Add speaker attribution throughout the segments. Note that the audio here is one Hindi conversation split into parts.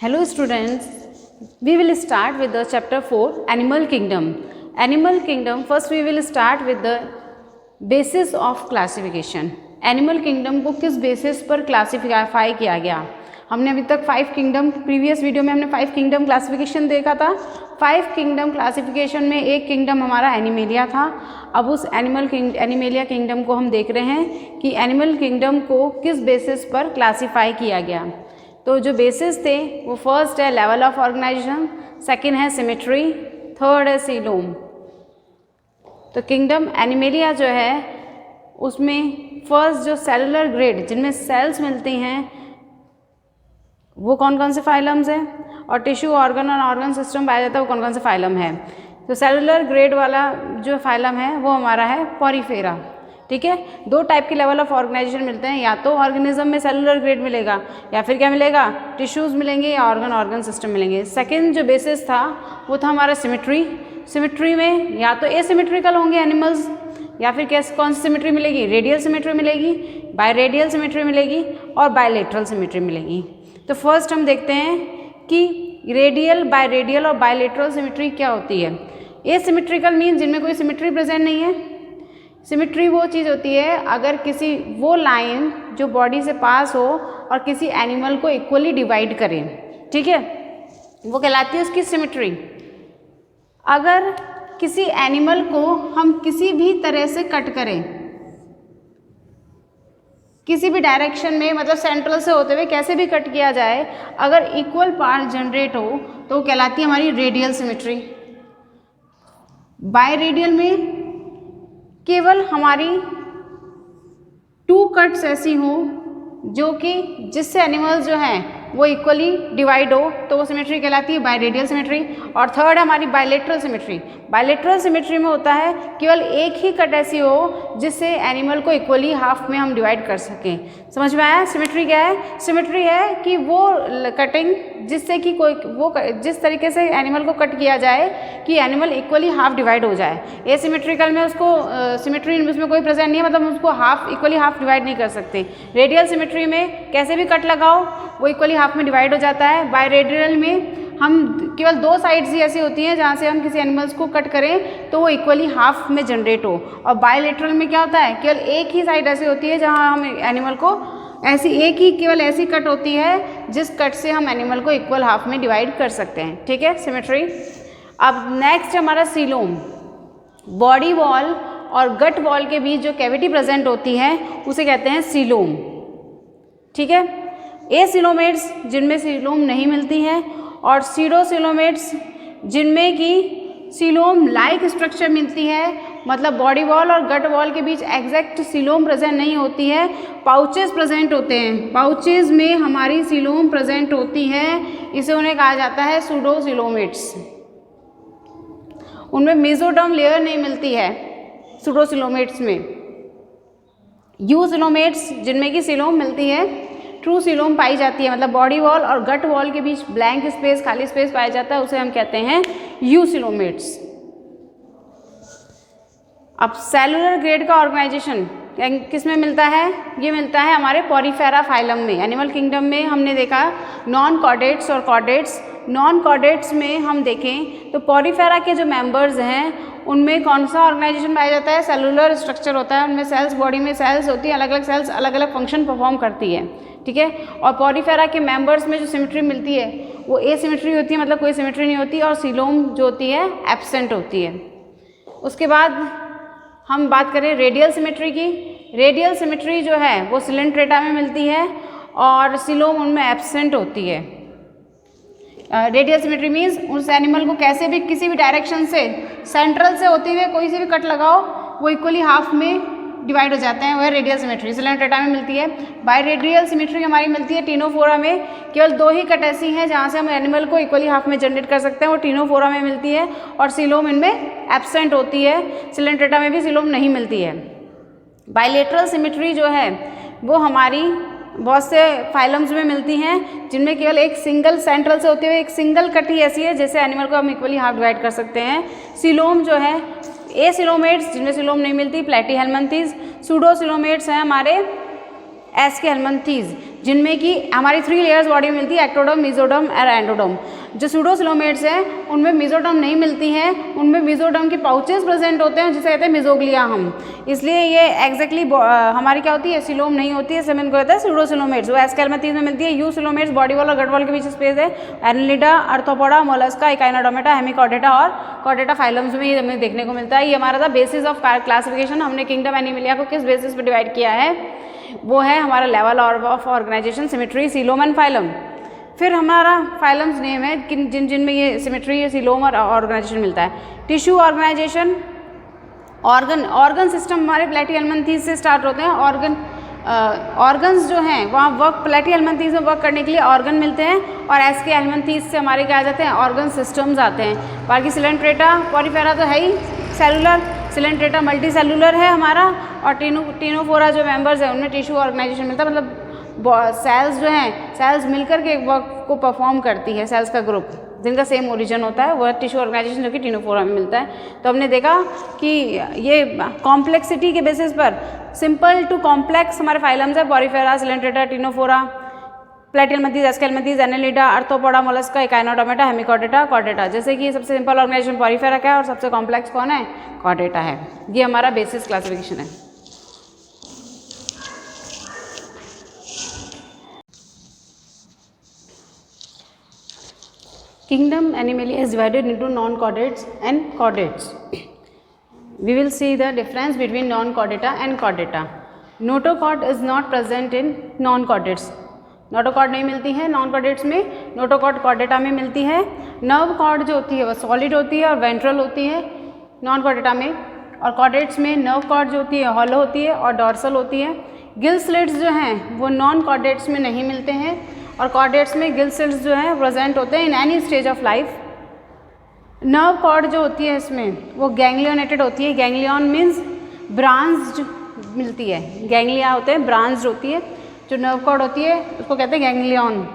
Speaker 1: Hello students, we will start with the chapter 4 Animal Kingdom. Animal Kingdom, first we will start with the basis of classification. Animal Kingdom को किस बेसिस पर क्लासीफाई किया गया? हमने अभी तक 5 किंगडम, प्रीवियस वीडियो में हमने 5 किंगडम क्लासिफिकेशन देखा था. 5 किंगडम क्लासिफिकेशन में एक किंगडम हमारा एनिमेलिया था. अब उस एनिमेलिया किंगडम को हम देख रहे हैं कि एनिमल किंगडम को किस बेसिस पर क्लासीफाई किया गया. तो जो बेसिस थे वो फर्स्ट है लेवल ऑफ ऑर्गेनाइजेशन, सेकंड है सिमेट्री, थर्ड है सीलोम. तो किंगडम एनिमेलिया जो है उसमें फर्स्ट जो सेलुलर ग्रेड जिनमें सेल्स मिलती हैं वो कौन कौन से फाइलम्स हैं, और टिश्यू ऑर्गन और ऑर्गन सिस्टम पाया जाता है वो कौन कौन से फाइलम है. तो सेलुलर ग्रेड वाला जो फाइलम है वो हमारा है पॉरीफेरा. ठीक है, 2 टाइप के लेवल ऑफ ऑर्गेनाइजेशन मिलते हैं, या तो ऑर्गेनिज्म में सेलुलर ग्रेड मिलेगा या फिर क्या मिलेगा, टिश्यूज़ मिलेंगे या ऑर्गन सिस्टम मिलेंगे. सेकंड जो बेसिस था वो था हमारा सिमेट्री. सिमेट्री में या तो एसिमेट्रिकल होंगे एनिमल्स या फिर कैसे कौन सी सिमेट्री मिलेगी, रेडियल सिमेट्री मिलेगी, बायरेडियल सिमेट्री मिलेगी और बायलेटरल सिमेट्री मिलेगी. तो फर्स्ट हम देखते हैं कि रेडियल, बायरेडियल और बायलेटरल सिमेट्री क्या होती है. एसिमेट्रिकल मीन जिनमें कोई सिमेट्री प्रेजेंट नहीं है. सिमेट्री वो चीज़ होती है अगर किसी वो लाइन जो बॉडी से पास हो और किसी एनिमल को इक्वली डिवाइड करे, ठीक है, वो कहलाती है उसकी सिमेट्री. अगर किसी एनिमल को हम किसी भी तरह से कट करें, किसी भी डायरेक्शन में, मतलब सेंट्रल से होते हुए कैसे भी कट किया जाए, अगर इक्वल पार्ट जनरेट हो तो वो कहलाती है हमारी रेडियल सिमेट्री. बायरेडियल में केवल हमारी 2 कट्स ऐसी हों जो कि जिससे एनिमल्स जो हैं वो इक्वली डिवाइड हो तो वो सिमेट्री कहलाती है बायरेडियल सिमेट्री. और थर्ड हमारी बायलेटरल सिमेट्री. बायलेटरल सिमेट्री में होता है केवल एक ही कट ऐसी हो जिससे एनिमल को इक्वली हाफ में हम डिवाइड कर सकें. समझ में आया? सिमेट्री क्या है? सिमेट्री है कि वो कटिंग जिससे कि कोई वो जिस तरीके से एनिमल को कट किया जाए कि एनिमल इक्वली हाफ डिवाइड हो जाए. एसिमेट्रिकल में उसको सिमेट्री उसमें कोई प्रेजेंट नहीं है, मतलब उसको इक्वली हाफ डिवाइड नहीं कर सकते. रेडियल सिमेट्री में कैसे भी कट लगाओ वो इक्वली हाफ में डिवाइड हो जाता है. बायरेडियल में हम केवल 2 साइड्स ही ऐसी होती हैं जहाँ से हम किसी एनिमल्स को कट करें तो वो इक्वली हाफ में जनरेट हो. और बायलेटरल में क्या होता है, केवल एक ही साइड ऐसी होती है जहाँ हम एनिमल को केवल ऐसी कट होती है जिस कट से हम एनिमल को इक्वल हाफ में डिवाइड कर सकते हैं. ठीक है, सिमेट्री. अब नेक्स्ट हमारा सीलोम. बॉडी वॉल और गट वॉल के बीच जो कैविटी प्रेजेंट होती है उसे कहते हैं सीलोम. ठीक है, एसिलोमेट्स जिनमें सीलोम नहीं मिलती है और सीडोसिलोमेट्स जिनमें कि सीलोम लाइक स्ट्रक्चर मिलती है, मतलब बॉडी वॉल और गट वॉल के बीच एग्जैक्ट सीलोम प्रेजेंट नहीं होती है, पाउचेस प्रेजेंट होते हैं. पाउचेस में हमारी सीलोम प्रेजेंट होती है, इसे उन्हें कहा जाता है सूडोसिलोमेट्स. उनमें मेसोडर्म लेयर नहीं मिलती है सूडोसिलोमेट्स में. यूसिलोमेट्स जिनमें कि सीलोम मिलती है, ट्रू सीलोम पाई जाती है, मतलब बॉडी वॉल और गट वॉल के बीच ब्लैंक स्पेस, खाली स्पेस पाया जाता है, उसे हम कहते हैं यूसिलोमेट्स. अब सेलुलर ग्रेड का ऑर्गेनाइजेशन किस में मिलता है? ये मिलता है हमारे पॉरीफेरा फाइलम में. एनिमल किंगडम में हमने देखा नॉन कॉर्डेट्स और कॉर्डेट्स. नॉन कॉर्डेट्स में हम देखें तो पॉरीफेरा के जो मेंबर्स हैं उनमें कौन सा ऑर्गेनाइजेशन पाया जाता है? सेलुलर स्ट्रक्चर होता है. उनमें सेल्स, बॉडी में सेल्स होती है, अलग अलग सेल्स अलग अलग फंक्शन परफॉर्म करती है. ठीक है, और पॉरीफेरा के मेंबर्स में जो सिमेट्री मिलती है वो एसिमेट्री होती है, मतलब कोई सिमेट्री नहीं होती, और सीलोम जो होती है एब्सेंट होती है. उसके बाद हम बात करें रेडियल सिमेट्री की. रेडियल सिमेट्री जो है वो सिलेंट्रेटा में मिलती है और सीलोम उनमें एब्सेंट होती है. रेडियल सिमेट्री मीन्स उस एनिमल को कैसे भी किसी भी डायरेक्शन से, सेंट्रल से होते हुए कोई से भी कट लगाओ वो इक्वली हाफ में डिवाइड हो जाते हैं, वह रेडियल सिमेट्री सिलेंट्रेटा में मिलती है. बायरेडियल सिमेट्री हमारी मिलती है टिनोफोरा में. केवल 2 ही कट ऐसी हैं जहाँ से हम एनिमल को इक्वली हाफ में जनरेट कर सकते हैं, वो टिनोफोरा में मिलती है और सीलोम इनमें एब्सेंट होती है. सिलेंट्रेटा में भी सीलोम नहीं मिलती है. बायलेटरल सिमेट्री जो है वो हमारी बहुत से फाइलम्स में मिलती हैं जिनमें केवल एक सिंगल सेंट्रल से होते हुए एक सिंगल कट ही ऐसी है जिससे एनिमल को हम इक्वली हाफ डिवाइड कर सकते हैं. सीलोम जो है एसिलोमेट्स जिनमें सीलोम नहीं मिलती, प्लेटीहेल्मिन्थीज. सूडोसिलोमेट्स हैं हमारे एस्केहेल्मिन्थीज. जिनमें कि हमारी 3 लेयर्स बॉडी में मिलती है, एक्टोडर्म, मेसोडर्म और एंडोडर्म। जो सूडोसिलोमेट्स हैं उनमें मेसोडर्म नहीं मिलती हैं, उनमें मेसोडर्म के पाउचेस प्रेजेंट होते हैं जिसे कहते हैं मेसोग्लिया हम, इसलिए ये एग्जैक्टली हमारी क्या होती है, सिलोम नहीं होती है, इसलिए इनको कहते हैं सूडोसिलोमेट्स। वो एस्केल्मेंथीज में मिलती है। यूसिलोमेट्स बॉडी वॉल और गट वॉल के बीच स्पेस है। Annelida, Arthropoda, Mollusca, Echinodermata, Hemichordata और कॉर्डेटा फाइलम्स में ये हमें देखने को मिलता है। ये हमारा था बेसिस ऑफ क्लासिफिकेशन। हमने किंगडम एनिमलिया को किस बेसिस पे डिवाइड किया है, वो है हमारा level of organisation, symmetry, coelom and phylum. फिर हमारा फाइलम्स नेम है जिन जिनमें ये सिमेट्री, सीलोम और ऑर्गेनाइजेशन मिलता है। टिश्यू ऑर्गेनाइजेशन, ऑर्गन सिस्टम हमारे प्लेटीहेल्मिन्थीज से स्टार्ट होते हैं। ऑर्गन्स जो हैं वहाँ वर्क प्लेटीहेल्मिन्थीज में वर्क करने के लिए ऑर्गन मिलते हैं, और एस्केहेल्मिन्थीज से हमारे क्या आ जाते हैं, ऑर्गन सिस्टम्स आते हैं। बाकी सिलेंट्रेटा, पॉलीफेरा तो है ही सेलुलर, सिलेंट्रेटा मल्टी सेलुलर है हमारा, और टीनोफोरा जो मेंबर्स हैं उनमें टिश्यू ऑर्गेनाइजेशन मिलता है। मतलब सेल्स जो हैं, सेल्स मिलकर के एक वर्क को परफॉर्म करती है, सेल्स का ग्रुप जिनका सेम ओरिजिन होता है, वो टिश्यू ऑर्गेनाइजेशन जो कि टीनोफोरा में मिलता है। तो हमने देखा कि ये कॉम्प्लेक्सिटी के बेसिस पर सिंपल टू कॉम्प्लेक्स हमारे फाइलम्स है, Porifera, Coelenterata, Ctenophora, Platyhelminthes, Aschelminthes, Annelida, Arthropoda, Mollusca, Echinodermata, Hemichordata, Chordata. जैसे कि सबसे सिंपल ऑर्गेनाइजेशन पॉलीफेरा का है और सबसे कॉम्प्लेक्स कौन है, कॉर्डेटा है। ये हमारा बेसिस क्लासिफिकेशन है। Kingdom Animalia is divided into non-chordates and chordates. We will see the difference between non-chordata and chordata. Notochord is not present in non-chordates. Notochord नहीं मिलती है नॉन-कॉर्डेट्स में, नोटोकॉर्ड कॉर्डेटा में मिलती है। नर्व कॉर्ड जो होती है वो सॉलिड होती है और वेंट्रल होती है नॉन-कॉर्डेटा में, और कॉर्डेट्स में नर्व कॉर्ड जो होती है हॉलो होती है और डॉर्सल होती है। गिल स्लिट्स जो हैं वो नॉन-कॉर्डेट्स में नहीं मिलते हैं, और कॉर्डेट्स में गिल स्लिट्स जो हैं प्रेजेंट होते हैं in any stage of life. Nerve cord जो होती है इसमें वो गैंग्लियोनेटेड होती है। गैंग्लियन मीन्स ब्रांच्ड मिलती है, गैंग्लिया होते हैं ब्रांच्ड होती है। जो नर्व कॉर्ड होती है उसको कहते हैं गैंग्लियन।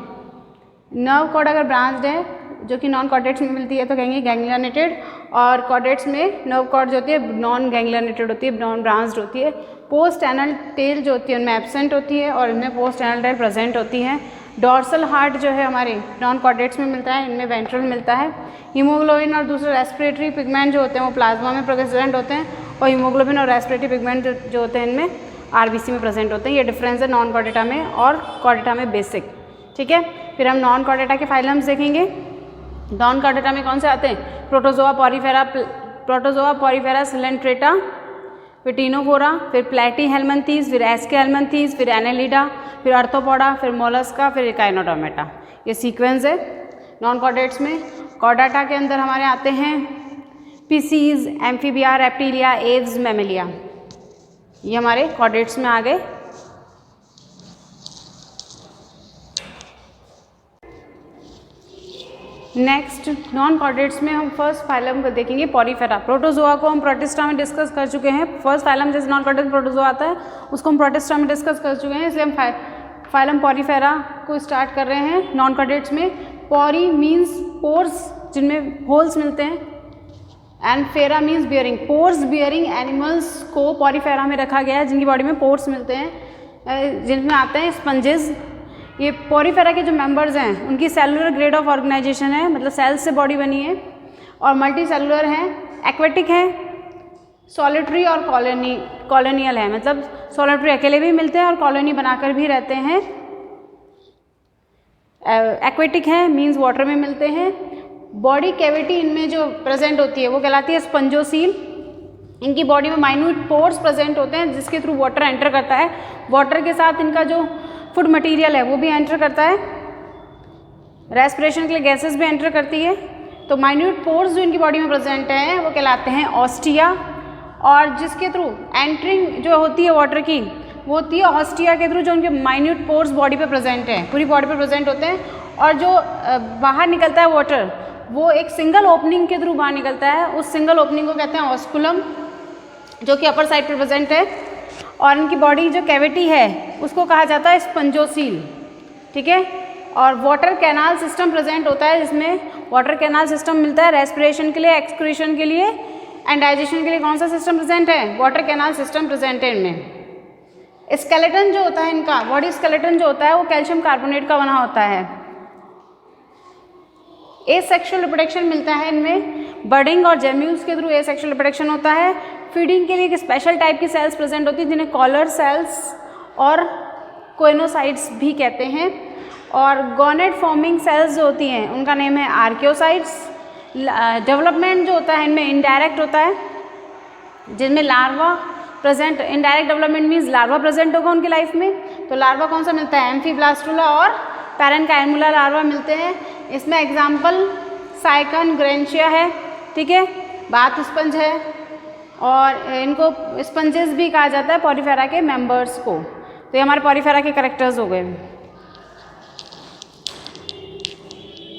Speaker 1: नर्व कॉर्ड अगर ब्रांच्ड है जो कि नॉन कॉर्डेट्स में मिलती है तो कहेंगे गैंग्लियोनेटेड, और कॉर्डेट्स में नर्व कॉर्ड जो होती है नॉन गैंग्लियोनेटेड होती है, नॉन ब्रांच्ड होती है। पोस्ट एनल टेल जो होती है उनमें एब्सेंट होती है और इनमें पोस्ट एनल टेल प्रेजेंट होती है। डॉर्सल हार्ट जो है हमारे नॉन कॉर्डेट्स में मिलता है, इनमें वेंट्रल मिलता है। हीमोग्लोबिन और दूसरे रेस्पिरेटरी पिगमेंट जो होते हैं वो प्लाज्मा में प्रेजेंट होते हैं, और हीमोग्लोबिन और रेस्पिरेटरी पिगमेंट जो होते हैं इनमें आरबीसी में प्रेजेंट होते हैं। ये डिफरेंस है नॉन कॉर्डेटा में और कॉर्डेटा में बेसिक, ठीक है। फिर हम नॉन कॉर्डेटा के फाइलम्स देखेंगे। नॉन कॉर्डेटा में कौन से आते हैं, प्रोटोजोआ पॉरीफेरा, सिलेंट्रेटा, फिर टीनोफोरा, फिर प्लेटीहेल्मिन्थीज, फिर एस्केहेल्मिन्थीज, फिर एनालिडा, फिर आर्थ्रोपोडा, फिर मोलस्का, फिर इकाइनोडर्मेटा। ये सीक्वेंस है नॉन कॉर्डेट्स में। कॉर्डेटा के अंदर हमारे आते हैं Pisces, Amphibia, Reptilia, Aves, Mammalia. ये हमारे कॉर्डेट्स में आ गए। नेक्स्ट नॉन कॉर्डेट्स में हम फर्स्ट फाइलम को देखेंगे, पॉरीफेरा। प्रोटोजोआ को हम प्रोटिस्टा में डिस्कस कर चुके हैं। फर्स्ट फाइलम जैसे नॉन कॉर्डेट प्रोटोजोआ आता है उसको हम प्रोटिस्टा में डिस्कस कर चुके हैं, इसलिए हम फाइलम पॉरीफेरा को स्टार्ट कर रहे हैं नॉन कॉर्डेट्स में। पॉरी मीन्स पोर्स जिनमें होल्स मिलते हैं, एंड फेरा means bearing. Pores bearing animals को पॉरीफेरा में रखा गया है जिनकी बॉडी में पोर्स मिलते हैं, जिनमें आते हैं स्पंजेस। ये पॉरीफेरा के जो मेंबर्स हैं उनकी सेलुलर ग्रेड ऑफ ऑर्गेनाइजेशन है, मतलब सेल्स से बॉडी बनी है, और मल्टी सेलुलर हैं, एक्वेटिक है, सॉलिटरी और कॉलोनियल है। मतलब सॉलिटरी अकेले भी मिलते हैं और कॉलोनी बनाकर भी रहते हैं। एक्वेटिक है मीन्स वाटर में मिलते हैं। बॉडी कैविटी इनमें जो प्रेजेंट होती है वो कहलाती है स्पंजोसील। इनकी बॉडी में माइन्यूट पोर्स प्रेजेंट होते हैं जिसके थ्रू वाटर एंटर करता है। वाटर के साथ इनका जो फूड मटेरियल है वो भी एंटर करता है, रेस्पिरेशन के लिए गैसेस भी एंटर करती है। तो माइन्यूट पोर्स जो इनकी बॉडी में प्रेजेंट हैं वो कहलाते हैं ऑस्टिया, और जिसके थ्रू एंट्रिंग जो होती है वाटर की वो होती है ऑस्टिया के थ्रू, जो उनके माइन्यूट पोर्स बॉडी पे प्रेजेंट हैं, पूरी बॉडी पे प्रेजेंट होते हैं। और जो बाहर निकलता है वाटर वो एक सिंगल ओपनिंग के थ्रू बाहर निकलता है, उस सिंगल ओपनिंग को कहते हैं ऑस्कुलम, जो कि अपर साइड पर प्रेजेंट है। और इनकी बॉडी जो कैविटी है उसको कहा जाता है स्पंजोसील, ठीक है। और वाटर कैनाल सिस्टम प्रेजेंट होता है, जिसमें वाटर कैनाल सिस्टम मिलता है रेस्पिरेशन के लिए, एक्सक्रीशन के लिए एंड डाइजेशन के लिए। कौन सा सिस्टम प्रेजेंट है, वाटर कैनाल सिस्टम प्रेजेंट है इनमें। स्केलेटन जो होता है इनका, बॉडी स्केलेटन जो होता है वो कैल्शियम कार्बोनेट का बना होता है। एसेक्सुअल रिप्रोडक्शन मिलता है इनमें, बर्डिंग और जेम्यूल्स के थ्रू एसेक्सुअल रिप्रोडक्शन होता है। फीडिंग के लिए एक स्पेशल टाइप की सेल्स प्रेजेंट होती है जिन्हें कॉलर सेल्स और कोइनोसाइट्स भी कहते हैं। और गोनेट फॉर्मिंग सेल्स जो होती हैं उनका नेम है आर्कियोसाइट्स। डेवलपमेंट जो होता है इनमें इनडायरेक्ट होता है, जिनमें larva present, indirect development means larva present होगा उनकी लाइफ में। तो लार्वा कौन सा मिलता है, एम्फीब्लास्टुला और पैरेन्काइमुला लार्वा मिलते हैं। इसमें एग्जाम्पल साइकन ग्रेंशिया है, ठीक है, बाथ स्पंज है, और इनको स्पंजेस भी कहा जाता है पॉरीफेरा के मेंबर्स को। तो ये हमारे पॉरीफेरा के कैरेक्टर्स हो गए।